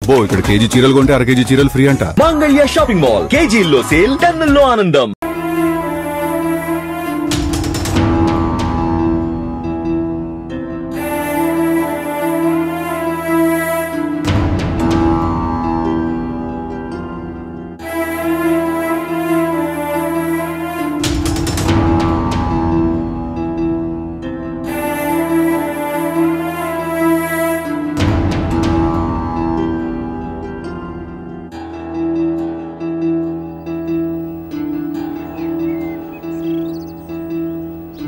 అబ్బో ఇక్కడ కేజీ చీరలు కొంటే అర కేజీ చీరలు ఫ్రీ అంట. మంగళ్య షాపింగ్ మాల్, కేజీల్లో సేల్, టన్నుల్లో ఆనందం.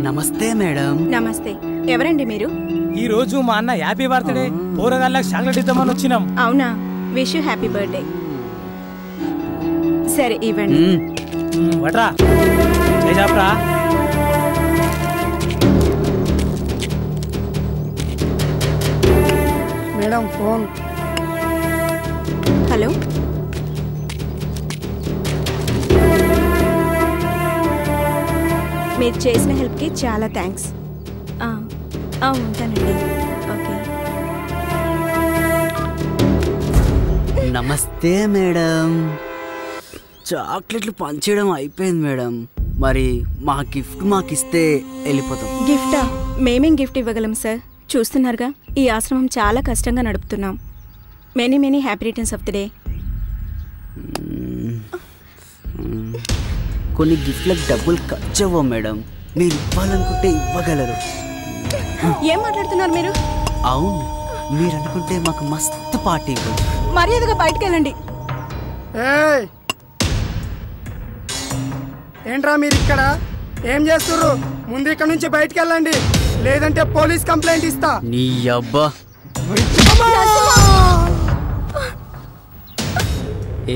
నమస్తే మేడం. నమస్తే. ఎవరండి మీరు? ఈ రోజు మా అన్న హ్యాపీ బర్త్డే పోరగాళ్ళకి చాక్లెట్ ఇద్దామని వచ్చినాం. అవునా, విష్ యూ హ్యాపీ బర్త్డే. సరే ఇవ్వండి. వట్రా చేసాప్రా. Madam phone. హలో, మీరు చేసిన హెల్ప్కి చాలా థ్యాంక్స్. ఉంటానండి. ఓకే. నమస్తే మేడం. చాక్లెట్లు పంచేయడం అయిపోయింది మేడం. మరి మా గిఫ్ట్ మాకిస్తే వెళ్ళిపోతాం. గిఫ్టా? మేమేం గిఫ్ట్ ఇవ్వగలం సార్? చూస్తున్నారుగా, ఈ ఆశ్రమం చాలా కష్టంగా నడుపుతున్నాం. Many many happy returns of the day. కొన్ని గిఫ్ట్లకు డబ్బులు ఖర్చు అవ్వవు మేడం. మీరు ఇవ్వాలనుకుంటే ఇవ్వగలరు. ఏం మాట్లాడుతున్నారు మీరు? అవును, మీరు అనుకుంటే మాకు మస్తు పార్టీ ఇవ్వండి. మర్యాదగా బయటకు వెళ్ళండి. ఏంట్రా మీరు ఇక్కడ ఏం చేస్తుర్రు? ముందు ఇక్కడ నుంచి బయటకు వెళ్ళండి, లేదంటే పోలీస్ కంప్లైంట్ ఇస్తా. నీ అబ్బా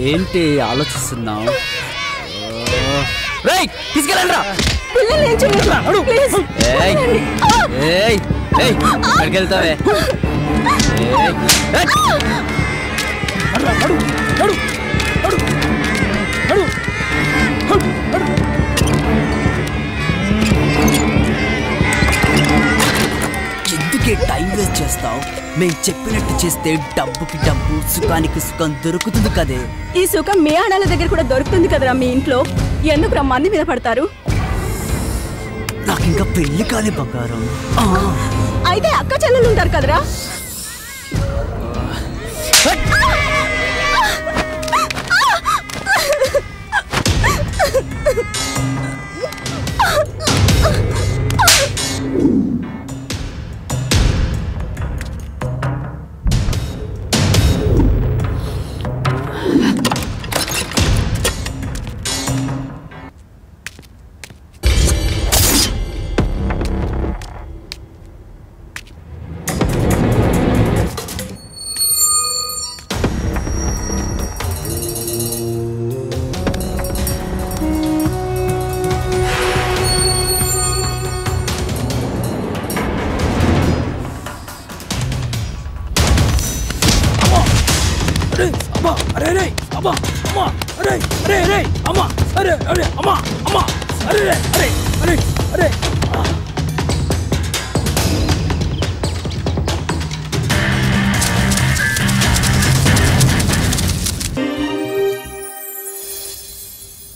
ఏంటి ఆలోచిస్తున్నావు? తీసుకెళ్ళండి. ఎక్కడికి వెళ్తావే? ఎందుకే టైం వేస్ట్ చేస్తావు? మేము చెప్పినట్టు చేస్తే డబ్బుకి డబ్బు, సుఖానికి సుఖం దొరుకుతుంది కదే. ఈ సుఖం మీ ఆడాల దగ్గర కూడా దొరుకుతుంది కదరా మీ ఇంట్లో. ఎందుకు మంది మీద పడతారు? నాకు ఇంకా పెళ్లి కాలే బంగారం. అయితే అక్క చెల్లెలు ఉంటారు కదరా.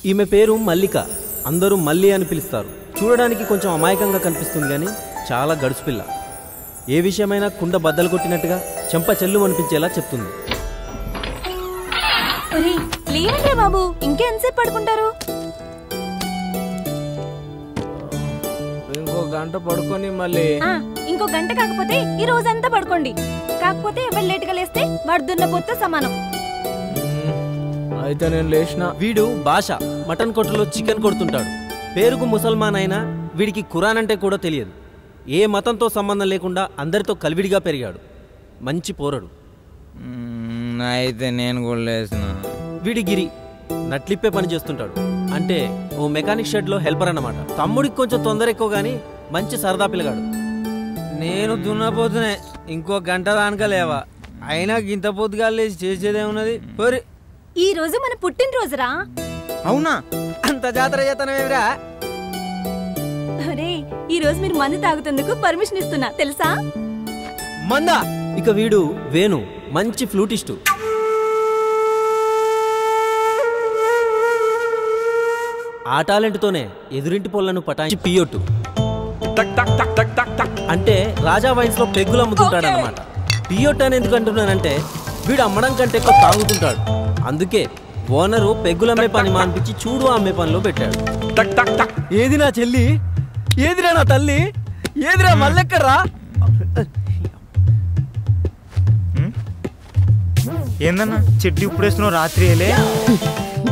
ఈమె పేరు మల్లిక. అందరూ మల్లి అని పిలుస్తారు. చూడడానికి కొంచెం అమాయకంగా కనిపిస్తుంది కానీ చాలా గడుసుపిల్ల. ఏ విషయమైనా కుండ బద్దలు కొట్టినట్టుగా చెంప చెల్లు అనిపించేలా చెప్తుంది. లేదంటే బాబు, ఇంకెంతసేపు పడుకుంటారు? ఇంకో గంట పడుకొని మళ్ళీ ఇంకో గంట కాకపోతే ఈ రోజంతా పడుకోండి. కాకపోతే ఎవరు లేటుగా లేస్తే వాడు దున్నపోతే సమానం. అయితే నేను లేచిన. వీడు భాష మటన్ కొట్టులో చికెన్ కొడుతుంటాడు. పేరుకు ముసల్మాన్ అయినా వీడికి ఖురాన్ అంటే కూడా తెలియదు. ఏ మతంతో సంబంధం లేకుండా అందరితో కలివిడిగా పెరిగాడు. మంచి పోరడు. అయితే నేను కూడా లేసిన. వీడి గిరి నట్లిప్పే పని చేస్తుంటాడు. అంటే ఓ మెకానిక్ షెడ్ లో హెల్పర్ అన్నమాట. తమ్ముడికి కొంచెం తొందర ఎక్కువ గానీ మంచి సరదా పిల్లగాడు. నేను దున్నపోతునే ఇంకో గంట దానిక లేవా. అయినా గింత పొద్దుగా లేచి చేసేదేమున్నది? పోరి, ఈ రోజు మన పుట్టినరోజురా. అవునా? అంత జాతర చేతనమేమిరా? అరే, ఈ రోజు మీరు మందు తాగుతందుకు పర్మిషన్ ఇస్తున్నా తెలుసా? మందా? ఇక వీడు వేణు మంచి ఫ్లూటిస్టు. ఆ టాలెంట్తోనే ఎదురింటి పొలను పటాయించి పియోటు అంటే రాజా వైన్స్ లో పెగ్గులు అమ్ముతుంటాడు అనమాట. పియోట్ అని ఎందుకు అంటున్నానంటే వీడు అమ్మడం కంటే ఎక్కువ తాగుతుంటాడు. అందుకే ఓనరు పెగ్గులు అమ్మే పని మానిపించి చూడు అమ్మే పనిలో పెట్టాడు. ఏది నా చెల్లి, ఏదిరా నా తల్లి, ఏదిరా మల్లెక్కడ్రా? ఏందన్నా చెట్టు ఇప్పుడు వేస్తున్నావు రాత్రి వేలే?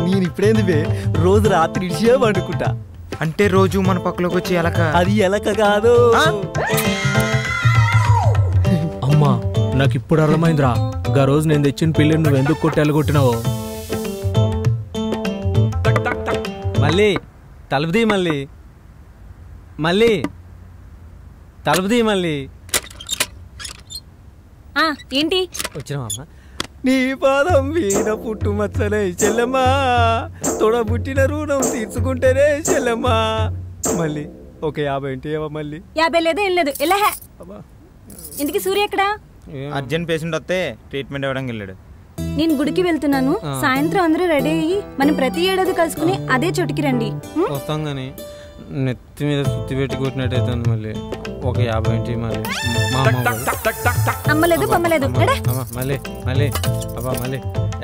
నేను ఇప్పుడేంది రోజు రాత్రి ఇడిచే పండుకుంటా. అంటే రోజు మన పక్కలోకి వచ్చి ఎలక? అది ఎలక కాదు. అమ్మా నాకు ఇప్పుడు అర్థమైందిరా, గా రోజు నేను తెచ్చిన పిల్లని నువ్వు ఎందుకు కొట్టాలగొట్టినావో. మళ్ళీ తలుపుది, మళ్ళీ మళ్ళీ తలుపుది, మళ్ళీ ఏంటి వచ్చినావమ్మా? నీ పాదం వీణ పుట్టు మచ్చలే చెల్లెమ్మా, తోడ పుట్టిన రుణం తీర్చుకుంటేనే చెల్లెమ్మా. మళ్ళీ ఒక 50 ఏంటి మళ్ళీ 50 లేదు ఏం లేదు. ఎలా ఇందుకు సూర్య ఎక్కడా? అర్జెంట్ పేషెంట్ వస్తే ట్రీట్మెంట్ ఇవ్వడానికి వెళ్ళాడు. నేను గుడికి వెళ్తున్నాను, సాయంత్రం అందరూ రెడీ అయ్యి మనం ప్రతి ఏడాది కలుసుకుని అదే చోటుకి రండి. వస్తాం కానీ నెత్తి మీద సుత్తి పెట్టి కొట్టినట్టయితే మళ్ళీ ఒక 50 ఏంటి మళ్ళీ అమ్మలేదు పమ్మలేదు. మళ్ళీ మళ్ళీ అబ్బా మళ్ళీ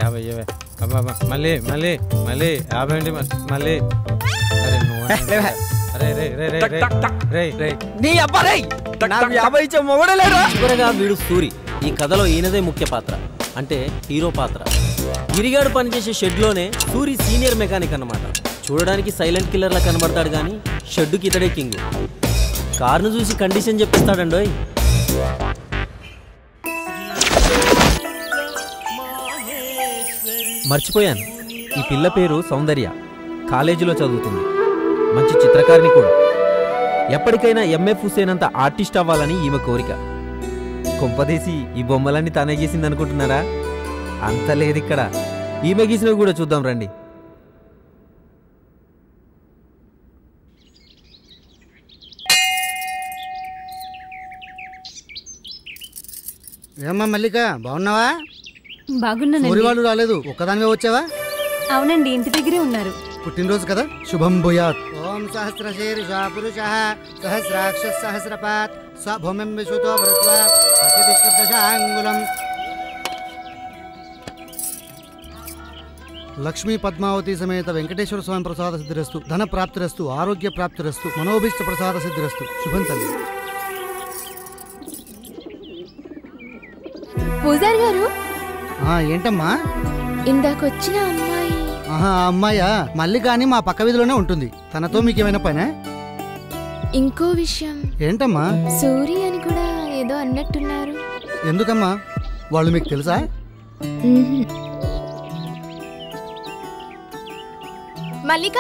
50 అబ్బా మళ్ళీ మళ్ళీ మళ్ళీ 50 ఏంటి మళ్ళీ. అరే నువ్వు నీ అబ్బా రే, నాకు 50 ఇచ్చే మొగడే లేరా? చివరగా వీడు సూరి. ఈ కథలో ఈయనదే ముఖ్య పాత్ర, అంటే హీరో పాత్ర. గిరిగాడు పనిచేసే షెడ్లోనే సూరి సీనియర్ మెకానిక్ అన్నమాట. చూడడానికి సైలెంట్ కిల్లర్లా కనబడతాడు కానీ షెడ్డుకి ఇతడే కింగ్. కార్ను చూసి కండిషన్ చెప్పిస్తాడండోయ్. మర్చిపోయాను, ఈ పిల్ల పేరు సౌందర్య. కాలేజీలో చదువుతుంది, మంచి చిత్రకారిణి కూడా. ఎప్పటికైనా ఎంఎఫ్ హుసేన్ అంత ఆర్టిస్ట్ అవ్వాలని ఈమె కోరిక. కొంపదీసి ఈ బొమ్మలన్నీ తానే గీసింది అనుకుంటున్నారా? అంత లేదు ఇక్కడ. ఈమె గీసినవి కూడా చూద్దాం రండి. ఏమ్మా మల్లిక, బాగున్నావా? బాగున్నాను. వాళ్ళు రాలేదు, ఒక్కదానివే వచ్చావా? అవునండి, ఇంటి దగ్గరే ఉన్నారు. పుట్టినరోజు కదా, శుభం భూయాత్. ఓం సహస్రశీర్ష పురుషః సహస్రాక్ష సహస్రపాత్ స భూమిం విశ్వతో భృత్వా ప్రతిదిశదశాంగులం. లక్ష్మీ పద్మావతి సమేత వెంకటేశ్వర స్వామి ప్రసాద సిద్ధిరస్తు, ధన ప్రాప్తిరస్తు, ఆరోగ్య ప్రాప్తిరస్తు, మనోభీష్ట ప్రసాద సిద్ధిరస్తు. శుభం తల్లి. పూజారి గారు, ఏంటమ్మా? ఇందాకొచ్చిన అమ్మాయి. ఆ అమ్మాయా? మల్లిక అని మా పక్క వీధిలోనే ఉంటుంది. తనతో మీకేమైనా పనే? ఇంకో విషయం. ఏంటమ్మా? సూరి అని కూడా ఏదో అన్నట్టున్నారు. ఎందుకమ్మా, వాళ్ళు మీకు తెలుసా? మల్లిక,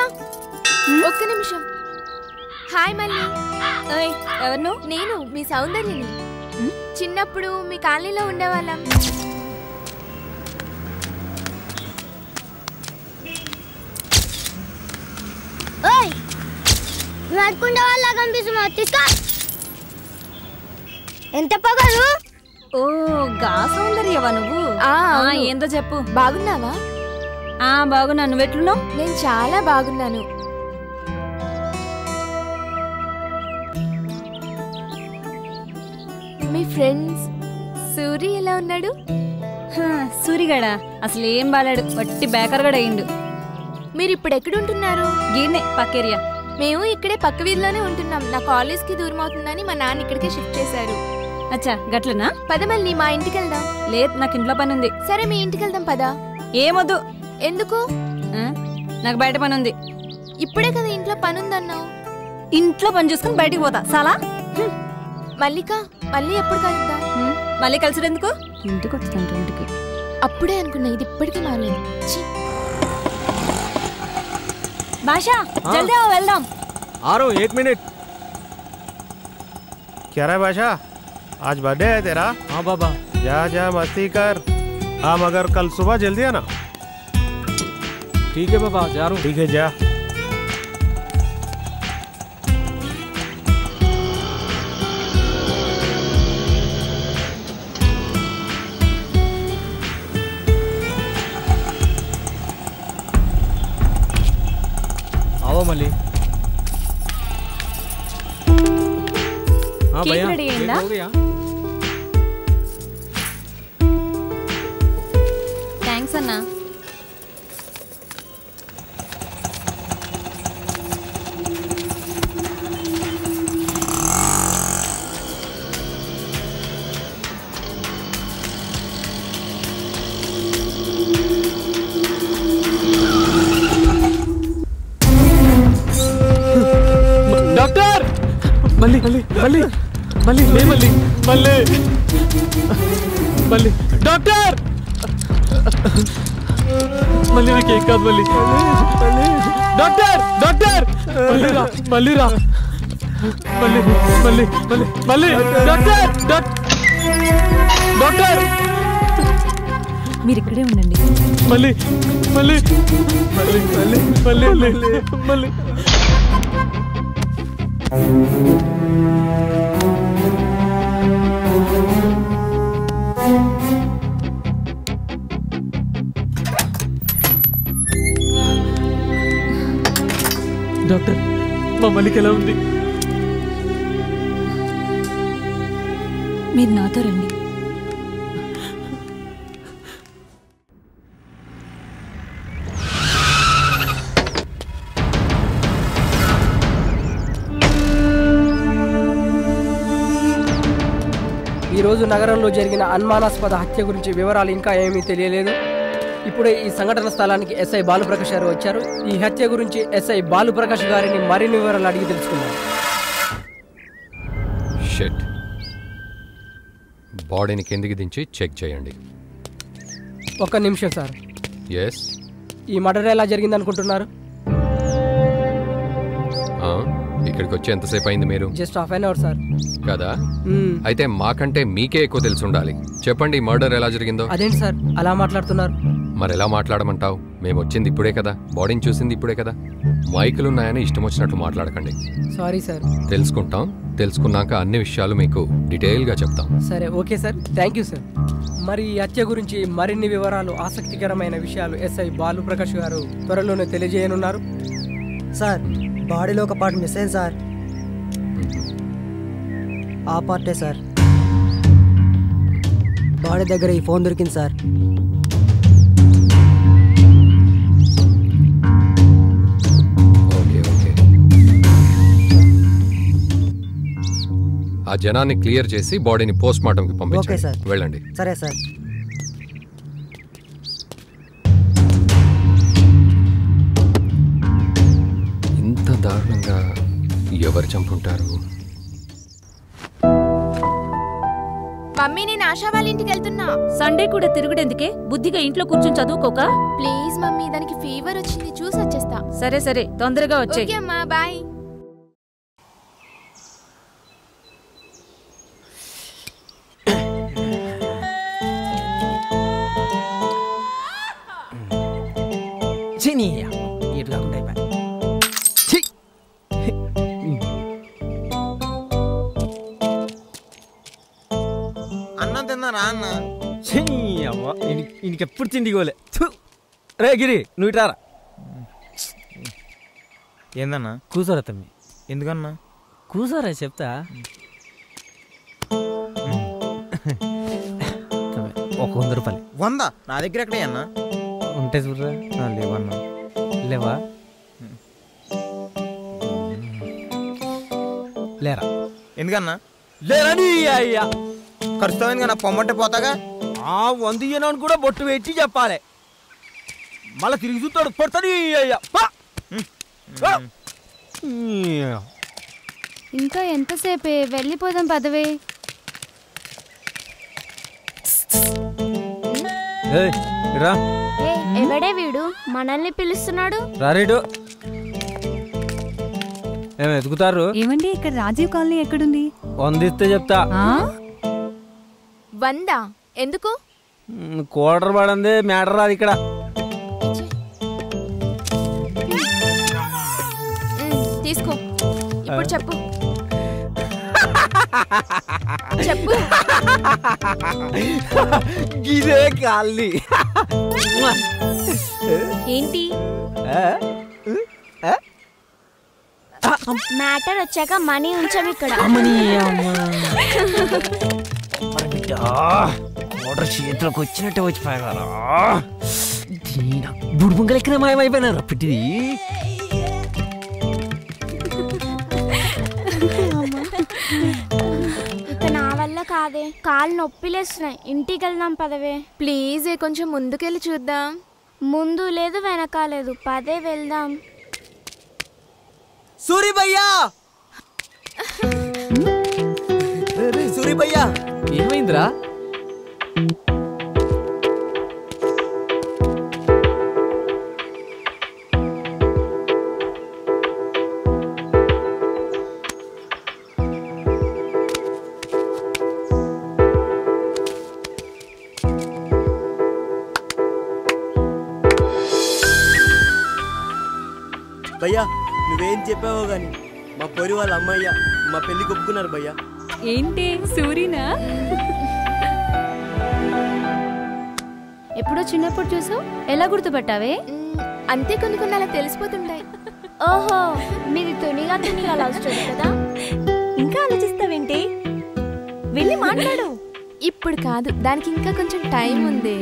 ఒక్క నిమిషం. హాయ్ మల్లి. ఎవరు? నేను మీ సౌందర్యని. చిన్నప్పుడు మీ కాలనీలో ఉండేవాళ్ళం. నడుకుంటే వాళ్ళ కనిపిస్తున్నావు, తీసుకో. ఎంత పొగరు? ఓ గా సౌందర్యవా నువ్వు? ఏందో చెప్పు. బాగున్నావా? బాగున్నాను. నువ్వెట్లున్నావు? నేను చాలా బాగున్నాను. మీ ఫ్రెండ్స్ సూరి ఎలా ఉన్నాడు? సూరిగాడా అసలు ఏం బాలాడు, వట్టి బేకర్గాడు అయ్యిండు. మీరు ఇప్పుడు ఎక్కడుంటున్నారు? గీడ్నే పక్కేరియా. మేము ఇక్కడే పక్క వీధిలోనే ఉంటున్నాం. నా కాలేజ్కి దూరం అవుతుందని మా నాన్న ఇక్కడికే షిఫ్ట్ చేశారు. అచ్చా గట్లనా? పద మళ్ళీ మా ఇంటికి వెళ్దాం. లేదు, నాకు ఇంట్లో పని ఉంది. సరే మీ ఇంటికి వెళ్దాం పద. ఏమొద్దు. ఎందుకు? నాకు బయట పని ఉంది. ఇప్పుడే కదా ఇంట్లో పని ఉందన్నావు. ఇంట్లో పని చూసుకుని బయటికి పోతా చాలా. మల్లిక, మళ్ళీ ఎప్పుడు కలుద్దాం? మళ్ళీ కలిసినందుకు ఇంటికి వస్తాను. ఇంటికి అప్పుడే అనుకున్నా, ఇది ఇప్పటికీ మారలేదు. బాషా జల్దీ వెళ్దాం. आरो 1 मिनट। क्या रहा है बादशाह, आज बर्थडे है तेरा? हाँ बाबा। जा जा मस्ती कर। हाँ मगर कल सुबह जल्दी आना। ठीक है बाबा, जा रहा हूँ। ठीक है जा। आओ మళ్ళీ కేక్ రెడీ అయిందా? థ్యాంక్స్ అన్నా. డాక్టర్ మళ్ళీ మళ్ళీ మళ్ళీ మళ్ళీ మళ్ళీ మళ్ళీ మళ్ళీ డాక్టర్ మళ్ళీ నాకు ఏం కాదు మళ్ళీ డాక్టర్ డాక్టర్ మళ్ళీ రా మళ్ళీ రా మళ్ళీ మళ్ళీ మళ్ళీ మళ్ళీ డాక్టర్ డాక్టర్ మీరు ఇక్కడే ఉండండి. మళ్ళీ మళ్ళీ మళ్ళీ మళ్ళీ మళ్ళీ మళ్ళీ డాక్టర్ మా మల్లికి ఎలా ఉంది? మీరు నాతో రండి. ఈరోజు నగరంలో జరిగిన అనుమానాస్పద హత్య గురించి వివరాలు ఇంకా ఏమీ తెలియలేదు. ఇప్పుడే ఈ సంఘటన స్థలానికి ఎస్ఐ బాలుప్రకాష్ గారు వచ్చారు. ఈ హత్య గురించి ఎస్ఐ బాలుప్రకాష్ గారిని మరిన్ని వివరాలు అడిగి తెలుసుకున్నారు. షిట్. బాడీని కిందికి దించి చెక్ చేయండి. ఒక్క నిమిషం సార్. ఎస్. ఈ మర్డర్ ఎలా జరిగింది అనుకుంటున్నారు? ఇక్కడికి వచ్చి ఎంతసేపు అయింది మీరు? Just half an hour sir. కదా? అయితే మాకంటే మీకే ఎక్కువ తెలిసి ఉండాలి. చెప్పండి మర్డర్ ఎలా జరిగిందో. అదేంటి సార్ అలా మాట్లాడుతున్నారు? మరి ఎలా మాట్లాడమంటావు? మేము వచ్చింది ఇప్పుడే కదా, బాడీని చూసింది ఇప్పుడే కదా. మైకులున్నాయని ఇష్టం వచ్చినట్టు మాట్లాడకండి. Sorry sir. తెలుసుకుంటాం. తెలుసుకున్నాక అన్ని విషయాలు మీకు డీటెయిల్గా చెప్తాం. సరే okay sir. Thank you sir. మరి ఈ హత్య గురించి మరిన్ని వివరాలు, ఆసక్తికరమైన విషయాలు ఎస్ఐ బాలుప్రకాష్ గారు త్వరలోనే తెలియజేయనున్నారు. సార్ బాడీలో ఒక పార్ట్ మిస్ అయింది సార్. ఆ పార్టే సార్. బాడీ దగ్గర ఈ ఫోన్ దొరికింది సార్. Okay okay. ఆ జనాన్ని క్లియర్ చేసి బాడీని పోస్ట్ మార్టంకి పంపించండి. వెళ్ళండి. సరే సార్. ఇంత దారుణంగా ఎవరు చంపుంటారు? మమ్మీ నేను ఆశా వాళ్ళ ఇంటికి వెళ్తున్నా. సండే కూడా తిరుగుడెందుకే? బుద్ధిగా ఇంట్లో కూర్చొని చదువుకోక. ప్లీజ్ మమ్మీ, దానికి ఫీవర్ వచ్చింది, చూసి వచ్చేస్తా. సరే సరే తొందరగా వచ్చేయ్. ఓకే అమ్మా, బాయ్. అన్నం తిన్నారా అన్న? ఇంకెప్పుడు తిండి గోలే. రే గిరి నువ్వు ఇటారా. ఏందన్నా? కూసారా తమ్మి. ఎందుకన్నా? కూసారా చెప్తా. ఒక 100 రూపాయలు. 100? నా దగ్గర ఎక్కడే అన్నా? ఉంటే చూడరా. లేవన్నా. లేవా? లేరా. ఎందుకన్నా? లేరా నీ అయ్యా. ఖర్చుతామని నా పొమ్మంటే పోతాగా. 100 ఇయ్యనని కూడా బొట్టు పెట్టి చెప్పాలి. మళ్ళీ తిరిగి చూస్తాడు పడతాడు అయ్యా. ఇంకా ఎంతసేపే? వెళ్ళిపోదాం పదవే. రా. ఎవడే వీడు మనల్ని పిలుస్తున్నాడు? రారేడు. ఏమి ఎదుగుతారు? ఏమండి ఇక్కడ రాజీవ్ కాలనీ ఎక్కడుంది? 100 ఇస్తే చెప్తా. 100? ఎందుకు? కోటర్ పడింది మ్యాటర్ రాదు ఇక్కడ. తీసుకో. ఇప్పుడు చెప్పు. చెప్పు. గిదే కాలి. ఏంటి? మ్యాటర్ వచ్చాక మనీ ఉంచాం ఇక్కడ. ఆర్డర్ చేతిలోకి వచ్చినట్టే వచ్చిపోయారా? బుడుబుంగలు ఎక్కడ మాయమైపోయినారా పిట్టిది? ఇక నా వల్ల కాదే, కాళ్ళు నొప్పిలేస్తున్నాయి. ఇంటికి వెళ్దాం పదవే. ప్లీజ్ కొంచెం ముందుకెళ్ళి చూద్దాం. ముందు లేదు వెనక లేదు, పదే వెళ్దాం. సూరి భయ్యా, సూరి భయ్యా, ఏమైందిరా? భయ్యా నువ్వేం చెప్పావో గాని మా పొరి వాళ్ళ అమ్మయ్య మా పెళ్లి ఒప్పుకున్నారు భయ్యా. ఏంటి సూరినా? ఎప్పుడో చిన్నప్పుడు చూసావు, ఎలా గుర్తుపట్టావే? అంతే కొన్ని అలా తెలిసిపోతుంటాయి. ఓహో, మీది తునిగా లవ్ స్టోరీ కదా. ఇంకా ఆలోచిస్తావేంటి? వెళ్ళి మాట్లాడు. ఇప్పుడు కాదు, దానికి ఇంకా కొంచెం టైం ఉంది.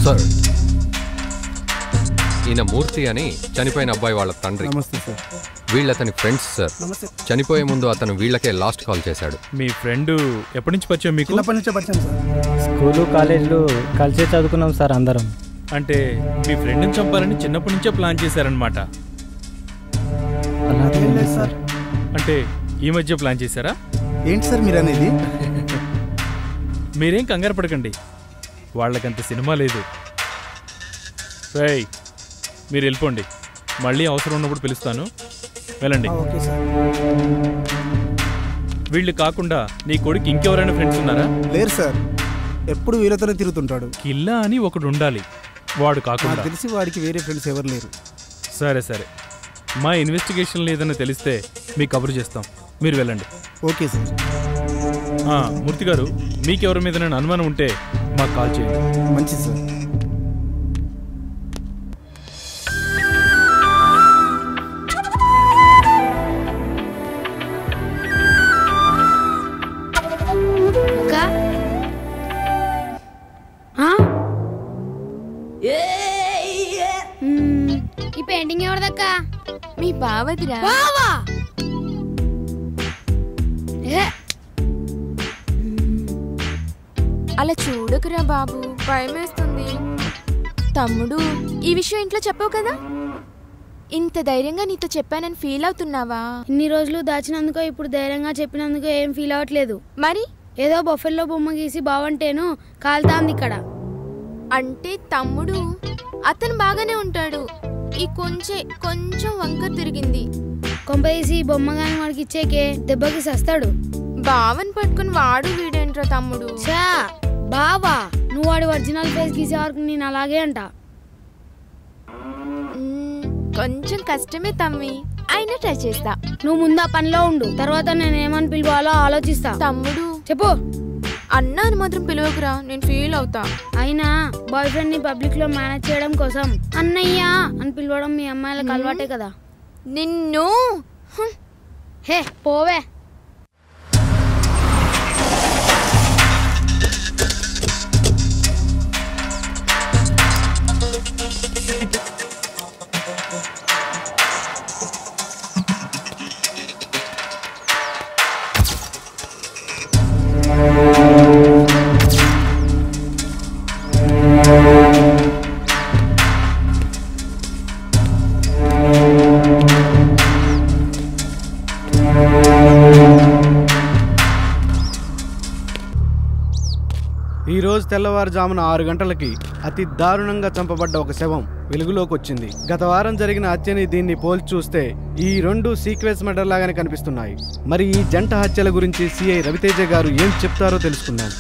సార్, ఈయన మూర్తి అని చనిపోయిన అబ్బాయి వాళ్ళ తండ్రి. నమస్తే సార్. వీళ్ళతని friends sir. చనిపోయే ముందు అతను వీళ్ళకే లాస్ట్ కాల్ చేశాడు. మీ ఫ్రెండ్ ఎప్పటి నుంచి పరిచయం మీకు? చిన్నప్పటి నుంచే పరిచయం సార్. స్కూలు కాలేజీలో కలిసే చదువుకున్నాం సార్ అందరం. అంటే మీ ఫ్రెండ్ని చంపాలని చిన్నప్పటి నుంచే ప్లాన్ చేశారనమాట. అలాగే సార్. అంటే ఈ మధ్య ప్లాన్ చేశారా? ఏంటి సార్ మీరు అనేది? మీరేం కంగారు పడకండి, వాళ్ళకంత సినిమా లేదు. రేయ్, మీరు వెళ్ళిపోండి, మళ్ళీ అవసరం ఉన్నప్పుడు పిలుస్తాను, వెళ్ళండి. Okay sir. వీళ్ళు కాకుండా నీ కొడుకు ఇంకెవరైనా ఫ్రెండ్స్ ఉన్నారా? లేరు సార్, ఎప్పుడు వీళ్ళతోనే తిరుగుతుంటాడు. కిల్లా అని ఒకడు ఉండాలి, వాడు కాకుండా. తెలిసి వాడికి వేరే ఫ్రెండ్స్ ఎవరు లేరు. సరే సరే, మా ఇన్వెస్టిగేషన్లో ఏదైనా తెలిస్తే మీకు కబురు చేస్తాం, మీరు వెళ్ళండి. Okay sir. మూర్తి గారు, మీకెవరి మీద నేను అనుమానం ఉంటే మాకు కాల్ చేయండి. మంచిది సార్. ఈ పెయింటింగ్ ఎవరిదక్క? మీ బావదిరా. అలా చూడకురా బాబు, భయమేస్తుంది. తమ్ముడు, ఈ విషయం ఇంట్లో చెప్పావు కదా, ఇంత ధైర్యంగా నీతో చెప్పానని ఫీల్ అవుతున్నావా? ఇన్ని రోజులు దాచినందుకో ఇప్పుడు ధైర్యంగా చెప్పినందుకో ఏం ఫీల్ అవ్వట్లేదు. మరి ఏదో బొఫెల్లో బొమ్మ గీసి బావంటేను కాలుతాంది ఇక్కడ. అంటే తమ్ముడు అతను బాగానే ఉంటాడు, ఈ కొంచెం వంక తిరిగింది. కొంపేసి బొమ్మ గాని వాడికి ఇచ్చేకే దెబ్బకి సస్తాడు. బావని పట్టుకుని వాడు వీడేంట్రా తమ్ముడు? చా బావా, నువ్వు వాడి ఒరిజినల్ ఫేస్ గీసే వరకు నేను అలాగే అంట. కొంచెం కష్టమే తమ్మి, అయినా ట్రై చేస్తా. నువ్వు ముందు ఆ పనిలో ఉండు, తర్వాత నేను ఏమని పిలవాలో ఆలోచిస్తా. తమ్ముడు చెప్పు. అన్నా అని మాత్రం పిలవకురా, నేను ఫీల్ అవుతా. అయినా బాయ్ ఫ్రెండ్ ని పబ్లిక్ లో మేనేజ్ చేయడం కోసం అన్నయ్య అని పిలవడం మీ అమ్మాయిలకు అలవాటే కదా. నిన్ను హే పోవే. ఈరోజు తెల్లవారుజామున 6 గంటలకి అతి దారుణంగా చంపబడ్డ ఒక శవం వెలుగులోకి వచ్చింది. గత వారం జరిగిన హత్యని దీన్ని పోల్చి చూస్తే ఈ రెండు సీక్వెన్స్ మర్డర్ లాగానే కనిపిస్తున్నాయి. మరి ఈ జంట హత్యల గురించి సిఐ రవితేజ గారు ఏం చెప్తారో తెలుసుకుందాం.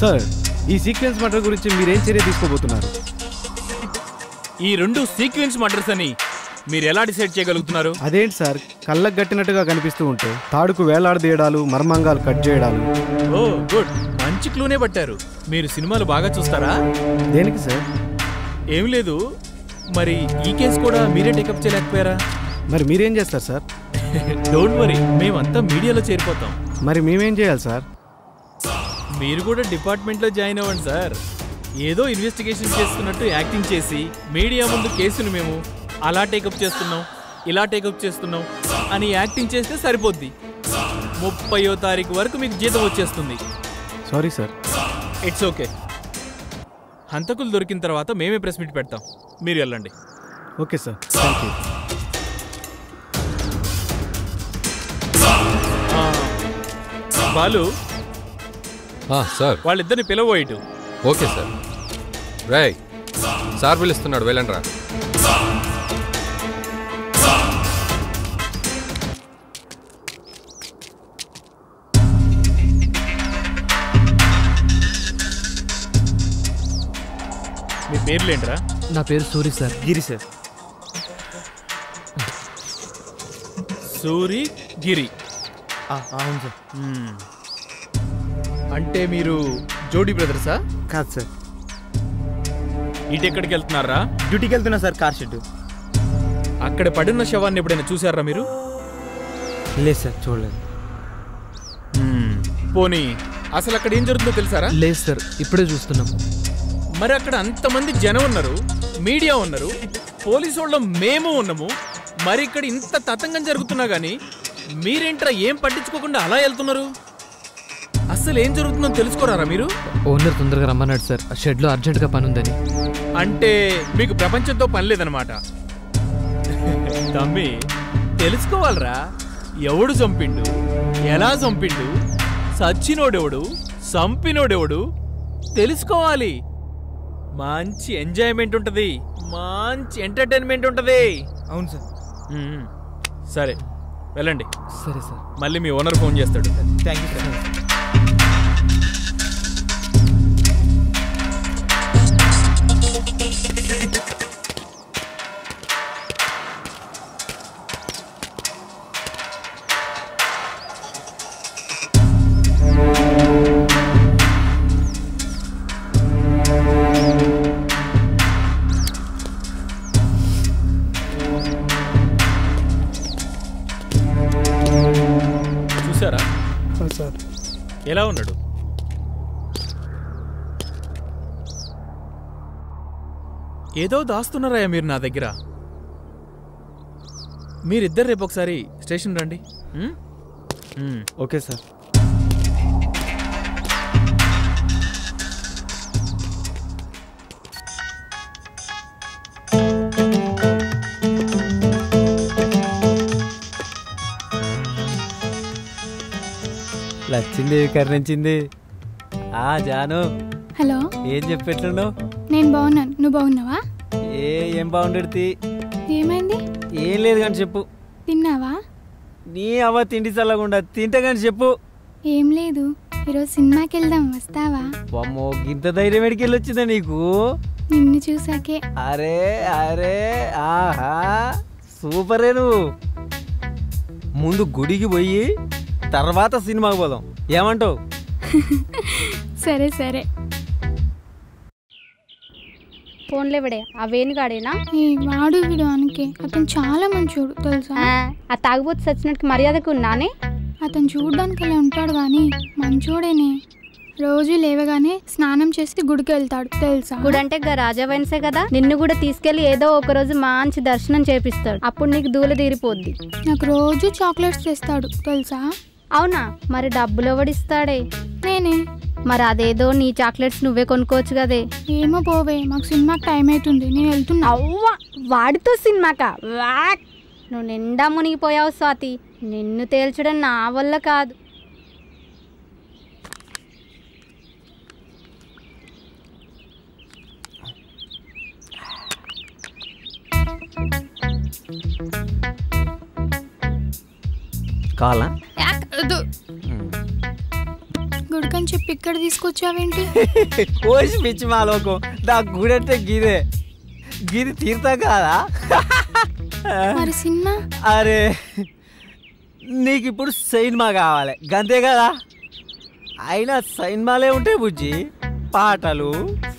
సార్, ఈ సీక్వెన్స్ మర్డర్ గురించి మీరేం చర్య తీసుకోబోతున్నారు? ఈ రెండు సీక్వెన్స్ మర్డర్స్ అని మీరు ఎలా డిసైడ్ చేయగలుగుతున్నారు? అదేంటి సార్, కళ్ళకు గట్టినట్టుగా కనిపిస్తూ ఉంటే తాడుకు వేలాడదీయడాలు, మర్మంగాలు కట్ చేయడాలు. ఓ గుడ్, క్లూనే పట్టారు. మీరు సినిమాలు బాగా చూస్తారా? దేనికి సార్? ఏం లేదు, మరి ఈ కేసు కూడా మీరే టేకప్ చేయలేకపోయారా? మరి మీరేం చేస్తారు సార్? డోంట్ వరీ, మేమంతా మీడియాలో చేరిపోతాం. మరి మేమేం చేయాలి సార్? మీరు కూడా డిపార్ట్మెంట్లో జాయిన్ అవ్వండి సార్. ఏదో ఇన్వెస్టిగేషన్ చేస్తున్నట్టు యాక్టింగ్ చేసి మీడియా ముందు కేసును మేము అలా టేకప్ చేస్తున్నాం, ఇలా టేకప్ చేస్తున్నాం అని యాక్టింగ్ చేస్తే సరిపోద్ది. 30వ తారీఖు వరకు మీకు జీతం వచ్చేస్తుంది. Sorry sir. It's okay. హంతకులు దొరికిన తర్వాత మేమే ప్రెస్ మీట్ పెడతాం, మీరు వెళ్ళండి. Okay sir, thank you. Balu sir, వాళ్ళిద్దరిని పిలవోయిటు. Okay sir. రేయ్, సార్ పిలుస్తున్నాడు, వెళ్ళండి రా. మీ పేర్లేంట్రా? నా పేరు సూరి సార్. గిరి సార్. సూరి గిరి. అవును సార్. అంటే మీరు జోడీ బ్రదర్సా? కాదు సార్. ఇటు ఎక్కడికి వెళ్తున్నారా? డ్యూటీకి వెళ్తున్నా సార్, కార్ షెడ్. అక్కడ పడిన శవాన్ని ఎప్పుడైనా చూసారా మీరు? లేదు సార్, చూడలేదు. పోనీ అసలు అక్కడ ఏం జరుగుతుందో తెలుసారా? లేదు సార్, ఇప్పుడే చూస్తున్నాం. మరి అక్కడ అంతమంది జనం ఉన్నారు, మీడియా ఉన్నారు, పోలీసు వాళ్ళం మేము ఉన్నాము. మరి ఇక్కడ ఇంత తతంగం జరుగుతున్నా గానీ మీరేంట్రా ఏం పట్టించుకోకుండా అలా వెళ్తున్నారు? అసలు ఏం జరుగుతుందో తెలుసుకోరారా మీరు? ఓనర్ తొందరగా రమ్మన్నాడు సార్, ఆ షెడ్లో అర్జెంటుగా పని ఉందని. అంటే మీకు ప్రపంచంతో పని లేదనమాట. తమ్మి, తెలుసుకోవాలరా, ఎవడు చంపిండు, ఎలా చంపిండు, సచ్చినోడెవడు, చంపినోడెవడు తెలుసుకోవాలి. మంచి ఎంజాయ్మెంట్ ఉంటది, మంచి ఎంటర్టైన్మెంట్ ఉంటది. అవును సార్. సరే వెళ్ళండి. సరే సార్. మళ్ళీ మీ ఓనర్ ఫోన్ చేస్తాడు. Thank you sir. చూసారా సార్ ఎలా ఉన్నాడు? ఏదో దాస్తున్నారా మీరు నా దగ్గర? మీరిద్దరు రేపు ఒకసారి స్టేషన్ రండి. Okay sir. లచ్చింది, కర్ణించింది. జాను, హలో. ఏం చెప్పెట్లున్నావు? నేను బాగున్నాను, నువ్వు బాగున్నావా? ఏం బాగుండేది? ఏమైంది? ఏం లేదు కానీ చెప్పు. తిన్నావా? నీ అవ్వ తిండి చల్లకుండా తింటా కానీ చెప్పు. ఏం లేదు, ఈరోజు సినిమాకి వెళ్దాం, వస్తావా? అమ్మో, ఇంత ధైర్యం ఎడికి వెళ్ళొచ్చిందా నీకు? నిన్ను చూసాకే. అరే అరే, ఆహా, సూపరే. నువ్వు ముందు గుడికి పోయి తర్వాత సినిమాకి పోదాం, ఏమంటావు? సరే సరే. ఫోన్లే విడే ఆ వేణుగాడేనా? వాడు వీడు అనకే, అతను చాలా మంచోడు తెలుసా? ఆ తాగుబోతు సచ్చినట్టు మర్యాదకు ఉన్నానే. అతను చూడడానికి అలా ఉంటాడు కానీ మంచోడేనే. రోజు లేవగానే స్నానం చేసి గుడికి వెళ్తాడు తెలుసా? గుడి అంటే రాజా వైన్సే కదా, నిన్ను కూడా తీసుకెళ్లి ఏదో ఒక రోజు మంచి దర్శనం చేపిస్తాడు, అప్పుడు నీకు దూల తీరిపోద్ది. నాకు రోజు చాక్లెట్స్ తెస్తాడు తెలుసా? అవునా? మరి డబ్బులు ఎవడిస్తాడే? నేనే. మరి అదేదో నీ చాక్లెట్స్ నువ్వే కొనుక్కోవచ్చు కదే. ఏమో పోవే, మాకు సినిమాకి టైం అవుతుంది, నేను వెళ్తున్నా. అవ్వా, వాడితో సినిమాకా? నువ్వు నిండా మునిగిపోయావు స్వాతి, నిన్ను తేల్చడం నా వల్ల కాదు. కావాలా? గుడికని చెప్పి ఇక్కడ తీసుకొచ్చావేంటి? కోసి పిచ్చి మా లోకం, నా గుడి అంటే గిదే, గిది తీర్థ కాదా? మరి సినిమా? అరే నీకు ఇప్పుడు సినిమా కావాలి గంతే కదా. అయినా సినిమాలే ఉంటాయి బుజ్జి, పాటలు,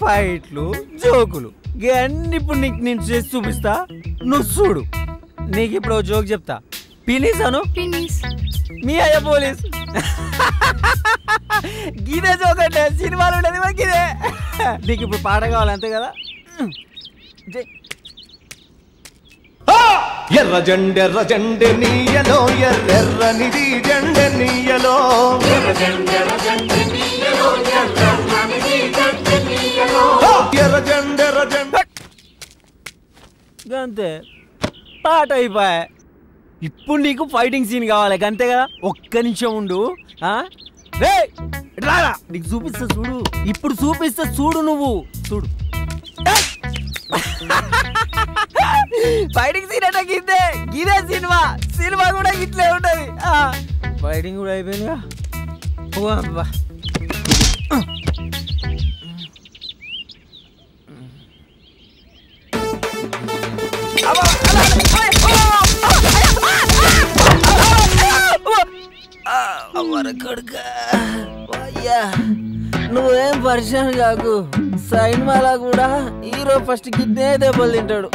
ఫైట్లు, జోకులు ఇవన్నీ ఇప్పుడు నీకు నేను చేసి చూపిస్తా, నువ్వు చూడు. నీకు ఇప్పుడు జోక్ చెప్తా. పినీస్ అను. మీ అయ్య పోలీస్. గిదే జోక్ అంటే సినిమాలు ఉండదు మరి గిదే. నీకు ఇప్పుడు పాట కావాలి అంతే కదా. ఎర్ర జెండె నీయలో ఎర్రెర్రనిది జెండె నీయలో అంతే పాట అయిపోయా. ఇప్పుడు నీకు ఫైటింగ్ సీన్ కావాలి అంతే కదా. ఒక్క నిమిషం ఉండు. రారా నీకు చూపిస్తా చూడు. ఇప్పుడు చూపిస్తా చూడు, నువ్వు చూడు. ఫైటింగ్ సీన్ అంటే గిద్దే, గిదే సినిమా. సినిమా కూడా గిట్లే ఉంటది. ఫైటింగ్ కూడా అయిపోయిందిగా. నువ్వేం పరిచయం కాకు. సినిమాలా కూడా హీరో ఫస్ట్ గిద్దే దెబ్బలు తింటాడు.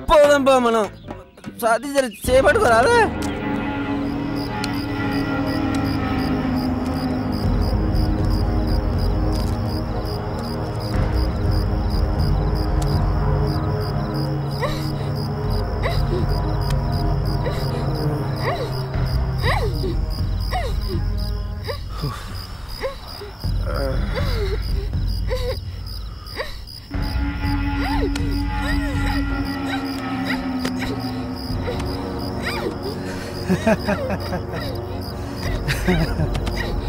పోదాం పో మనం. సాధి జర చేపట్టుకోరాదా.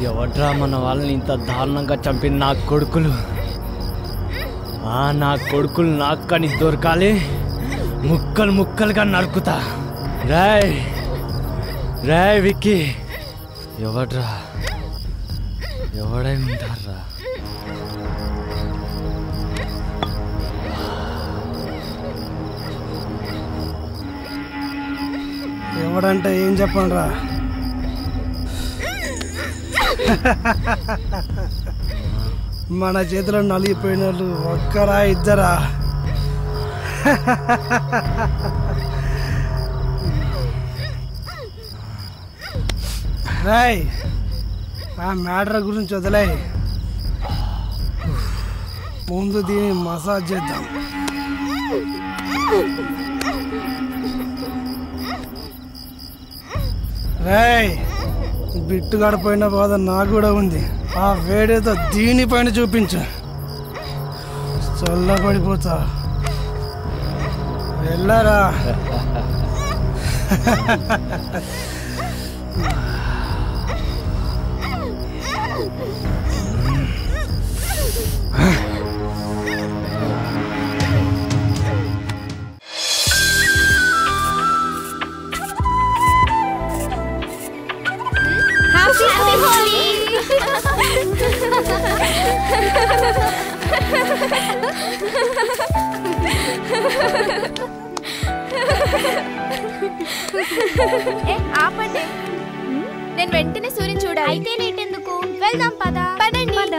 ఎవడ్రా మన వాళ్ళని ఇంత దారుణంగా చంపిన నా కొడుకులు? నా కొడుకులు నాకు కానీ దొరకాలి, ముక్కలు ముక్కలుగా నరుకుతా. రాయ్ రాయ్ విక్కీ, ఎవడ్రా? ఎవడై ఉంటారా? ఎవడంటే ఏం చెప్పండి రా. మన చేతిలో నలిగిపోయిన వాళ్ళు ఒక్కరా ఇద్దరా? రాయ్ ఆ మ్యాటర్ గురించి వదిలే, ముందు దీన్ని మసాజ్ చేద్దాం. రాయ్ బిట్టు గడిపోయిన బాధ నాకు కూడా ఉంది. ఆ వేడేదో దీనిపైన చూపించు, చల్లబడిపోతా. వెళ్ళరా. ఆపండి, నేను వెంటనే సూర్యుని చూడాలి. అయితే లేటెందుకు, వెళ్దాం పద. పదండి పద.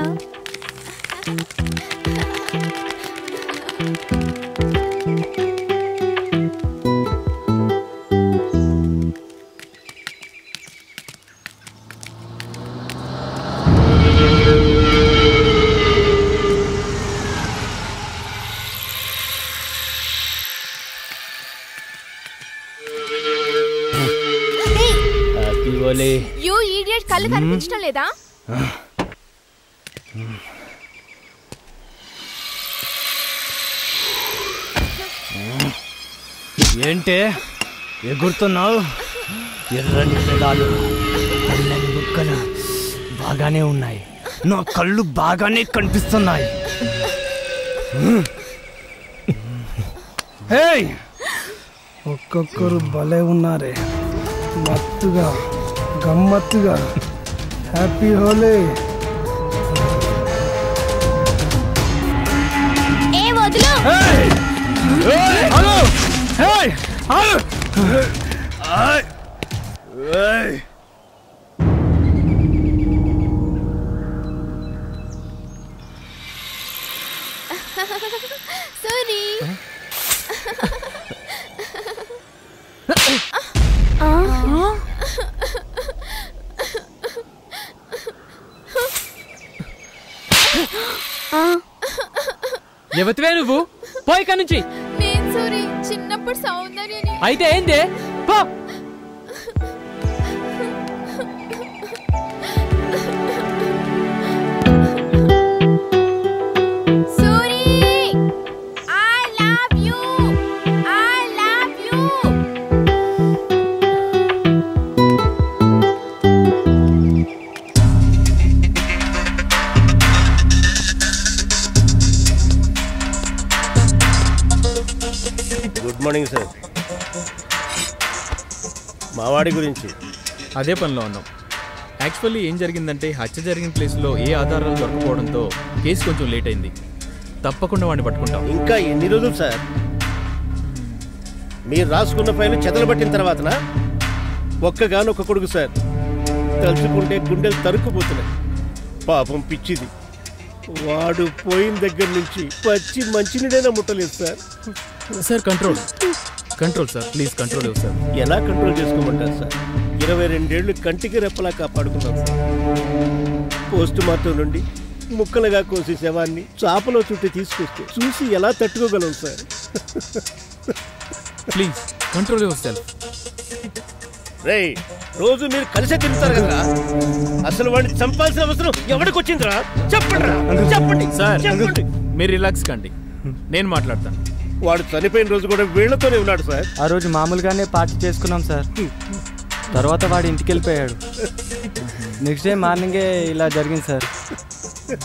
యూ ఈడియట్, కళ్ళు కనిపించడం లేదా? ఏంటే ఎగురుతున్నావు? ఎర్రని పెదాలు, తెల్లని బుక్కలు బాగానే ఉన్నాయి. నా కళ్ళు బాగానే కనిపిస్తున్నాయి. ఒక్కొక్కరు భలే ఉన్నారే, మత్తుగా గమ్మత్తుగా. హ్యాపీ హోలీ. ఏ వదులు. సారీ. ఎవతివే నువ్వు? పోయి ఇక్కడి నుంచి. నేను సారీ, చిన్నప్పుడు సౌందర్యని. అయితే ఏంది? పో. Good morning sir. మావాడి గురించి అదే పనిలో ఉన్నాం. యాక్చువల్లీ ఏం జరిగిందంటే హత్య జరిగిన ప్లేస్లో ఏ ఆధారాలు దొరకపోవడంతో కేసు కొంచెం లేట్ అయింది. తప్పకుండా వాడిని పట్టుకుంటాం. ఇంకా ఎన్ని రోజులు సార్? మీరు రాసుకున్న ఫైల్ చెదలబట్టిన తర్వాతనా? ఒక్కగానొక్క కొడుకు సార్. తలుచుకుంటే గుండెలు తరుక్కుపోతున్నాయి. పాపం పిచ్చిది. వాడు పోయిన దగ్గర నుంచి పచ్చి మంచినీడైనా ముట్టలేదు sir. Sir control sir, please control ఇవ్వు సార్. ఎలా కంట్రోల్ చేసుకోమంటారు సార్? 22 ఏళ్ళు కంటికి రెప్పలా కాపాడుకున్నాం సార్. పోస్ట్ మార్టం నుండి ముక్కలుగా కోసి శవాన్ని చాపలో చుట్టి తీసుకొస్తే చూసి ఎలా తట్టుకోగలం sir? Please control yourself. రే, రోజు మీరు కలిసే తింటారు కదా, అసలు వాడిని చంపాల్సిన అవసరం ఎవరికి వచ్చిందిరా? చెప్పండి సార్. మీరు రిలాక్స్ కండి, నేను మాట్లాడతాను. వాడు చనిపోయిన రోజు కూడా వీళ్లతోనే ఉన్నాడు సార్. ఆ రోజు మామూలుగానే పార్టీ చేసుకున్నాం సార్. తర్వాత వాడు ఇంటికి వెళ్ళిపోయాడు. నెక్స్ట్ డే మార్నింగే ఇలా జరిగింది సార్.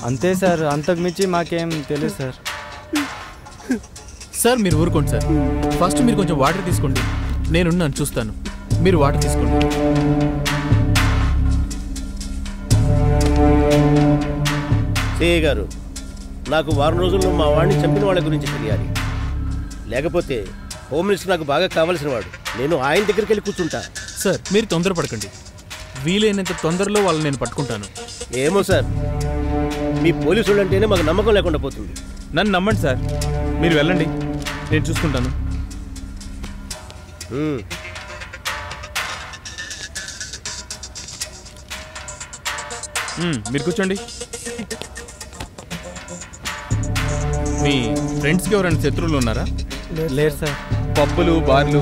అంతే సార్, అంతకు మించి మాకేం తెలియదు సార్. సార్ మీరు ఊరుకోండి సార్. ఫస్ట్ మీరు కొంచెం వాటర్ తీసుకోండి, నేనున్నాను చూస్తాను. మీరు వాటర్ తీసుకోండి. సిఐ గారు, నాకు వారం రోజుల్లో మా వాడిని చంపిన వాళ్ళ గురించి తెలియాలి. లేకపోతే హోమ్ మినిస్టర్ నాకు బాగా కావాల్సిన వాడు. నేను ఆయన దగ్గరికి వెళ్ళి కూర్చుంటా. సార్ మీరు తొందరపడకండి, వీలైనంత తొందరలో వాళ్ళని నేను పట్టుకుంటాను. ఏమో సార్, మీ పోలీసులు అంటేనే మాకు నమ్మకం లేకుండా పోతుంది. నన్ను నమ్మండి సార్, మీరు వెళ్ళండి, నేను చూసుకుంటాను. మీరు కూర్చోండి. మీ ఫ్రెండ్స్కి ఎవరైనా శత్రువులు ఉన్నారా? లేదు సార్. పబ్బులు బార్లు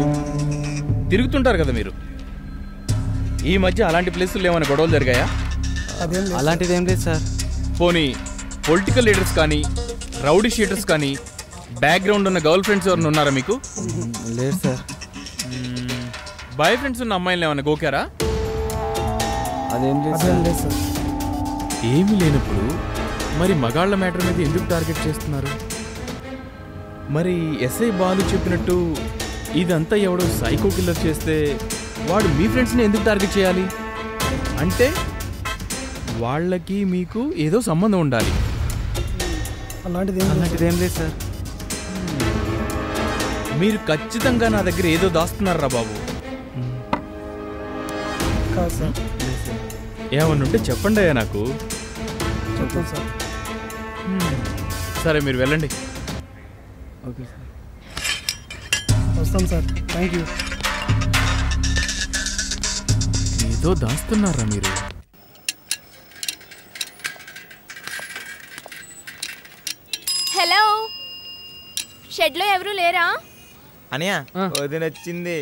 తిరుగుతుంటారు కదా మీరు. ఈ మధ్య అలాంటి ప్లేసుల్లో ఏమైనా గొడవలు జరిగాయా? అలాంటిది ఏం లేదు సార్. పోనీ పొలిటికల్ లీడర్స్ కానీ రౌడీ షీటర్స్ కానీ బ్యాక్గ్రౌండ్ ఉన్న గర్ల్ ఫ్రెండ్స్ ఎవరైనా ఉన్నారా మీకు? లేదు సార్. బాయ్ ఫ్రెండ్స్ ఉన్న అమ్మాయిలు ఏమైనా గోకారా? అదేం లేదు సార్. ఏమీ లేనప్పుడు మరి మగాళ్ల మ్యాటర్ మీద ఎందుకు టార్గెట్ చేస్తున్నారు? మరి ఎస్ఐ బాలు చెప్పినట్టు ఇదంతా ఎవడో సైకో కిల్లర్ చేస్తే వాడు మీ ఫ్రెండ్స్ని ఎందుకు టార్గెట్ చేయాలి? అంటే వాళ్ళకి మీకు ఏదో సంబంధం ఉండాలి. అలాంటిది ఏం లేదు సార్. మీరు ఖచ్చితంగా నా దగ్గర ఏదో దాస్తున్నారా బాబు? ఏమన్నా ఉంటే చెప్పండి అయ్యా నాకు. చెప్తాను సార్. సరే మీరు వెళ్ళండి. Okay sir. వస్తాం సార్. Thank you. ఏదో దాస్తున్నారా మీరు? హలో, షెడ్లో ఎవరు లేరా? అనియా వదిన వచ్చింది.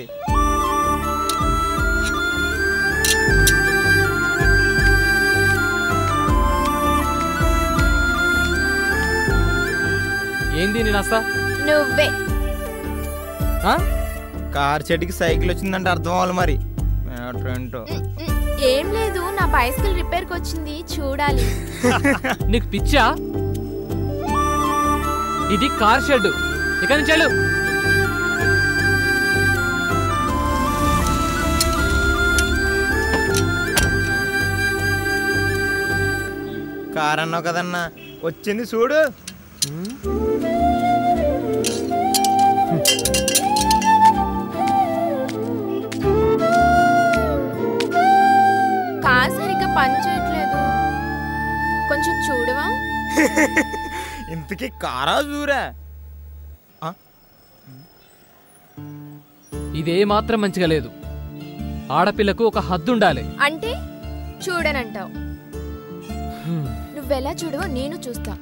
ఏంది నేను వస్తా? నువ్వే. కార్ చెట్టుకి సైకిల్ వచ్చిందంటే అర్థం అవ్వాలి మరి. ఏంటో ఏం లేదు, నా బైసికల్ రిపేర్కి వచ్చింది, చూడాలి. నీకు పిచ్చా? ఇది కార్ షెడ్, ఇక నుంచి వెళ్ళు. కార్ అన్నావు కదన్నా, వచ్చింది చూడు. పని చేయట్లేదు. కొంచెం చూడవా? ఇంతకీ కారా చూరా? ఇదే మాత్రం మంచిగా లేదు. ఆడపిల్లకు ఒక హద్దు ఉండాలి. అంటే చూడనంటావు. నువ్వెలా చూడవో నేను చూస్తా.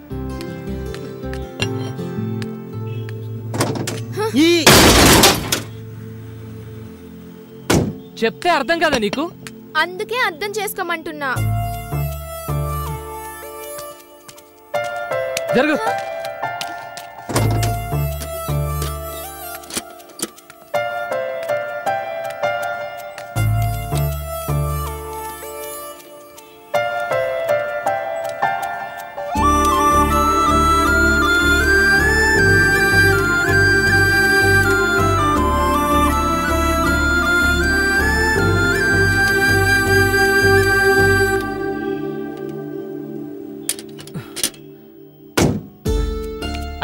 చెప్తే అర్థం కదా నీకు? అందుకే అర్థం చేసుకోమంటున్నా. జరుగు.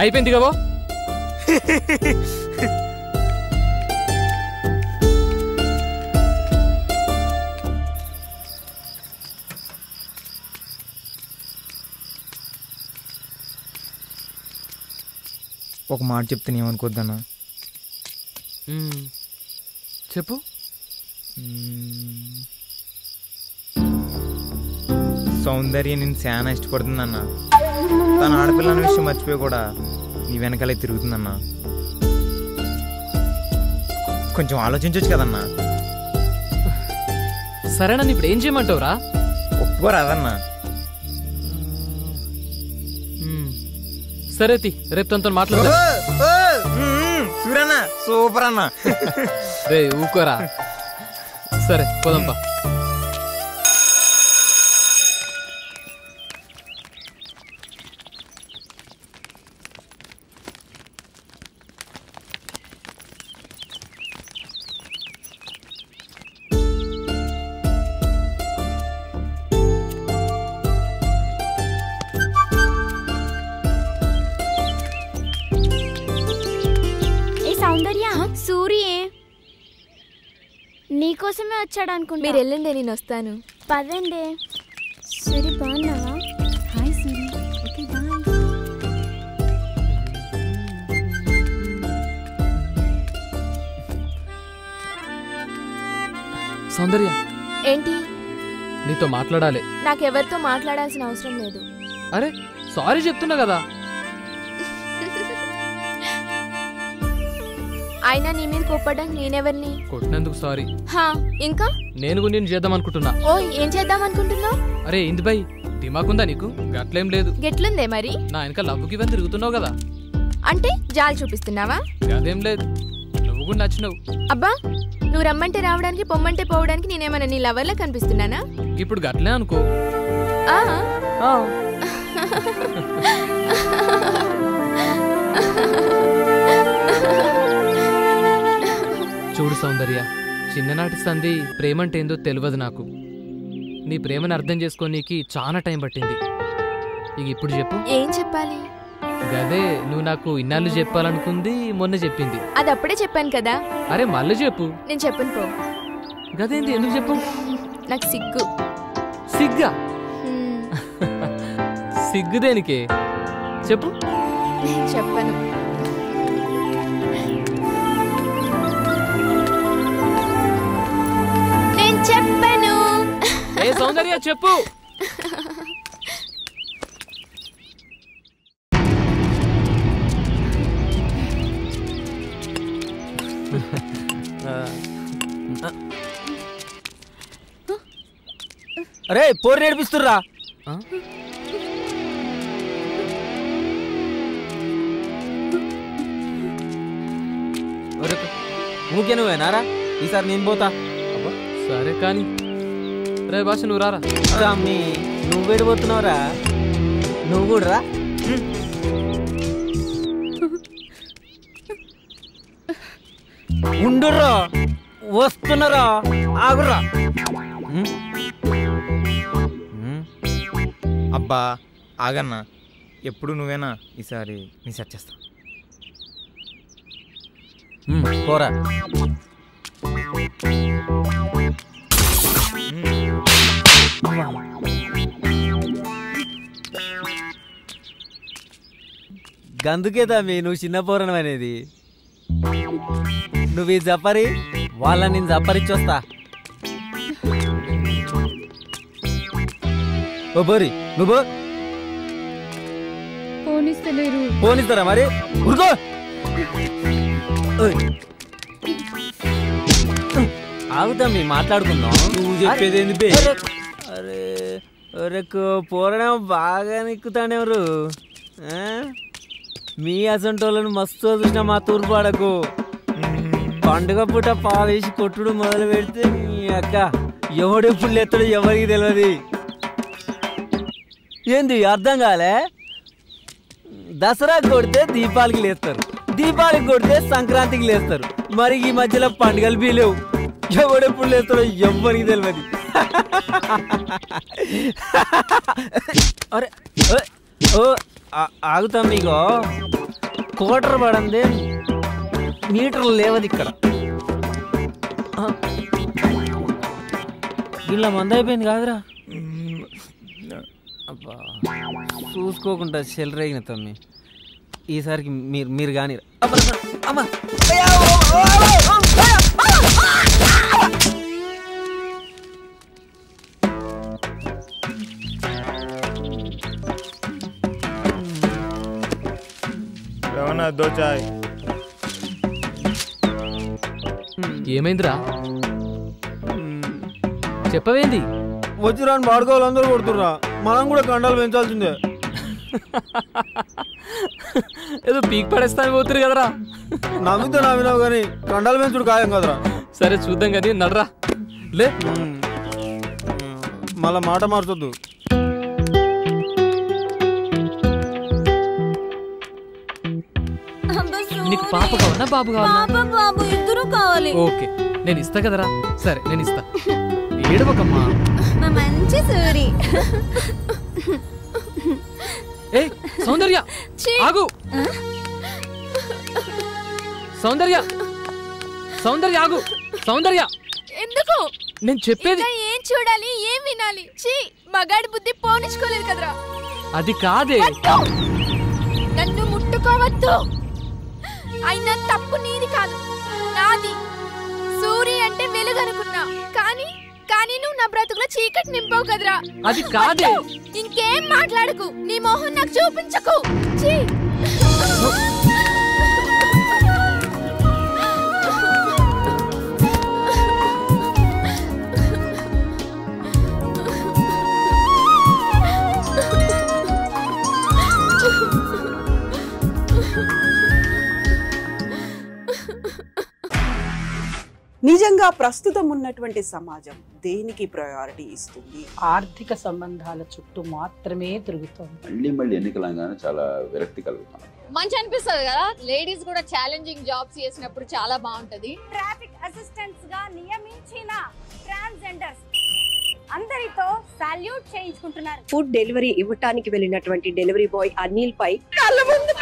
అయిపోయింది కదా. ఒక మాట చెప్తే ఏమనుకోద్దన్నా? చెప్పు. సౌందర్య నేను చాలా ఇష్టపడుతుందన్న. తన ఆడపిల్ల అనే విషయం మర్చిపోయి కూడా నీ వెనకాలే తిరుగుతుందన్నా. కొంచెం ఆలోచించవచ్చు కదన్నా. సరేనా, ఇప్పుడు ఏం చేయమంటావురా? ఒప్పుకోరాదన్నా. సరే రేపు తనతో మాట్లాడదా. సూరన్నా సూపర్ అన్నా. రే ఊకోరా. సరే పోదంపా. సూరియే నీకోసమే వచ్చాడు అనుకుంటా. మీరు వెళ్ళండి, నేను వస్తాను. పదండి. సూరి బాగున్నావా? Hi Suri. Okay bye. Soundarya, ఏంటి? నీతో మాట్లాడాలి. నాకెవరితో మాట్లాడాల్సిన అవసరం లేదు. అరే సారీ చెప్తున్నా కదా. అయినా నీ మీద కోప్పడానికి నేనెవరిని? కొట్టినందుకు సారీ. ఇంకా నేను నేను చేద్దాం అనుకుంటున్నా. ఓ, ఏం చేద్దాం అనుకుంటున్నావు? అరే ఇంది బై, దిమాకుందా నీకు? గట్లేం లేదు. గెట్లుందే మరి? నా వెనక లవ్వుకి ఇవన్నీ తిరుగుతున్నావు కదా. అంటే జాలి చూపిస్తున్నావా? అదేం లేదు, నువ్వు కూడా నచ్చినావు. అబ్బా, నువ్వు రమ్మంటే రావడానికి పొమ్మంటే పోవడానికి నేనేమన్నా నీ లవర్లా కనిపిస్తున్నానా? ఇప్పుడు గట్లే అనుకో. చూడు సౌందర్య, చిన్ననాటి సంధి ప్రేమంటే ఏందో తెలియదు నాకు. నీ ప్రేమను అర్థం చేసుకోనీకి చాలా టైం పట్టింది. ఇక ఇప్పుడు చెప్పు. ఏం చెప్పాలి? గదే నువ్వు నాకు ఇన్నాళ్ళు చెప్పాలనుకుంది, మొన్న చెప్పింది. అది అప్పుడే చెప్పాను కదా. అరే మళ్ళీ చెప్పు. నేను చెప్పను పో. గదేంది, ఎందుకు చెప్పు? నాకు సిగ్గు. సిగ్గా? సిగ్గు దేనికే చెప్పు. చెప్పను. నేను చెప్పను. ఏ సౌందర్య చెప్పు. అరే పోరు నేర్పిస్తుర్రా. ఊకే నువ్వేనారా? ఈసారి నేను పోతా. సరే కానీ రే భాష నువ్వు రారా. అమ్మి నువ్వు వెళ్ళిపోతున్నావురా? నువ్వు కూడా రా. ఉండుర్రా, వస్తున్నారా, ఆగుర్రా. అబ్బా ఆగన్నా, ఎప్పుడు నువ్వేనా? ఈసారి నీ సెట్ చేస్తా. పోరా. గందుకే తమ్మి నువ్వు చిన్న పోరణం అనేది. నువ్వు ఈ జపరి వాళ్ళని నేను జపరిచ్చొస్తా. ఓ బోరి నువ్వు పోనిస్తలేరు. పోనిస్తారా మరి? ఉరుకో. ఆగుతాం మాట్లాడుకుందాం. నువ్వు చెప్పేది ఏంది బే? అరే అరే పోరణం బాగా నిక్కుతానెవరు? మీ అసంటోళ్ళను మస్తు చూసిన మా తూర్పాడకు. పండుగ పూట పావేసి కొట్టుడు మొదలు పెడితే నీ అక్క ఎవడెప్పుడు ఎత్తడు ఎవరికి తెలియదు. ఏంది అర్థం కాలే? దసరాకి కొడితే దీపాలకి లేస్తారు, దీపాలకి కొడితే సంక్రాంతికి లేస్తారు. మరి ఈ మధ్యలో పండుగలు బీలేవు. ఎవడెప్పుడు లేస్తాడో ఎవరికి తెలియదు. అరే ఓ ఆగుతాం మీకు. కోటర్ పడందే మీటర్లు లేవది ఇక్కడ. ఇలా మంద అయిపోయింది కాదురా. అబ్బా చూసుకోకుండా చెల్లరేగిన తమ్మి. ఈసారికి మీరు కానీ అమ్మా దో చాయ్. ఏమైందిరా? చెప్పవేంది? వచ్చి రాని బాడుకోవాలి అందరూ కొడుతుర్రా. మనం కూడా కండాలు పెంచాల్సిందే. ఏదో పీక్ పడేస్తాను పోతురు కదరా. నవ్వితే నవ్వినావు కానీ కండాలు పెంచుడు ఖాయం కదరా. సరే చూద్దాం కానీ నడరా లే. మళ్ళా మాట మార్చొద్దు. నీకు పాప కావాలా బాబు కావాలా? బాబు ఇద్దరు కావాలి. ఓకే నేను ఇస్తా కదరా. సరే నేను ఇస్తా. ఏడవకమ్మా. మంచి సూరి. ఏ సౌందర్య ఆగు. సౌందర్య సౌందర్య ఆగు. సౌందర్య ఎందుకు? నేను చెప్పేది ఏం చూడాలి ఏం వినాలి? చీ మగాడి బుద్ధి పోనిచ్చుకోలేదు కదరా. అది కాదే. నన్ను ముట్టుకోవద్దు. అయినా తప్పు నీది కాదు నాది. సూరి అంటే వెలుగు అనుకున్నా కానీ నువ్వు నా బ్రతుకులో చీకటి నింపావు కదరా. అది కాదే. ఇంకేం మాట్లాడకు. నీ మొహం నాకు చూపించకు. చీ నిజంగా ప్రస్తుతం ఉన్నటువంటి సమాజం దేనికి ప్రయారిటీ ఇస్తుంది? ఆర్థిక సంబంధాల చుట్టూ మాత్రమే తిరుగుతుంది. మళ్ళీ ఎన్నికలంగానే చాలా విరక్తి కలుగుతాను. మంచి అనిపిస్తుంది కదా. లేడీస్ కూడా ఛాలెంజింగ్ జాబ్స్ చేసినప్పుడు చాలా బాగుంటది. ట్రాఫిక్ అసిస్టెంట్స్ గా నియమించిన ట్రాన్స్జెండర్స్ అందరితో సాల్యూట్ చేయించుకుంటున్నారు. ఫుడ్ డెలివరీ ఇవ్వటానికి వెళ్ళినటువంటి డెలివరీ బాయ్ అనిల్ పై కళ్ళ ముందు